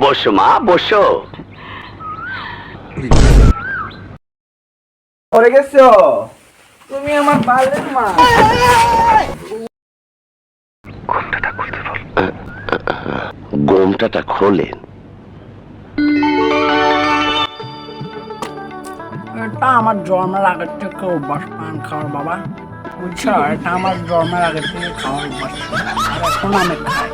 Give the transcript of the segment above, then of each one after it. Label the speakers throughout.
Speaker 1: বসো মা, বসো।
Speaker 2: পরে গেছো তুমি আমার বালের মা।
Speaker 1: ঘোমটাটা খুলতে বল। ঘোমটাটা খোলেন।
Speaker 2: এটা আমার জন্মের আগের থেকে অভ্যাস পান খাওয়ার বাবা, বুঝছো? এটা আমার জন্মের আগের থেকে খাওয়ার অভ্যাস আর এখন আমি খাই।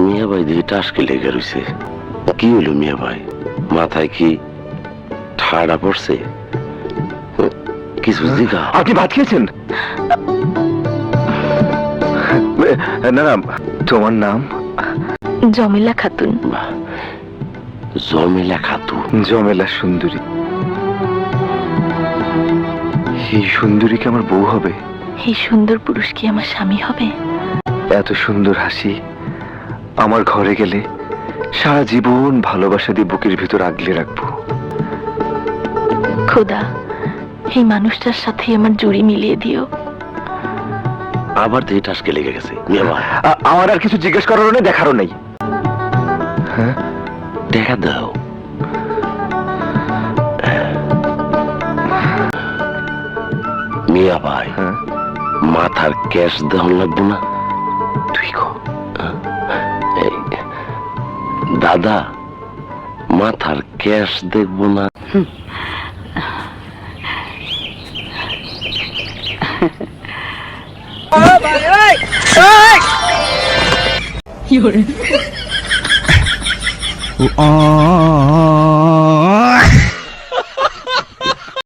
Speaker 1: মিয়া ভাই দিকে টাসকে লেগে রয়েছে। কি হলো মিয়া ভাই? মাথায় কি ঠাড়া পড়ছে? কিছু জিগা।
Speaker 3: আপনি ভাত খেয়েছেন? না না, তোমার নাম?
Speaker 4: জমিলা খাতুন।
Speaker 1: জমিলা খাতুন?
Speaker 3: জমেলা সুন্দরী। এই সুন্দরী কি আমার বউ হবে?
Speaker 4: এই সুন্দর পুরুষ কি আমার স্বামী হবে?
Speaker 3: এত সুন্দর হাসি আমার ঘরে গেলে সারা জীবন ভালোবাসা দিয়ে বুকের ভিতর আগলে রাখবো।
Speaker 4: খোদা, এই মানুষটার সাথে আমার জুড়ি মিলিয়ে দিও।
Speaker 1: আবার দিকে টাসকে লেগে গেছে মিয়া ভাই।
Speaker 3: আমার আর কিছু জিজ্ঞেস করারও নেই, দেখারও নেই। হ্যাঁ,
Speaker 1: দেখা দাও। মিয়া ভাই,
Speaker 3: হ্যাঁ,
Speaker 1: মাথার ক্যাশ দেওয়া লাগবো না?
Speaker 3: তুই কো।
Speaker 1: এই, দাদা, মাথার ক্যাশ দেখবো না?
Speaker 5: Oh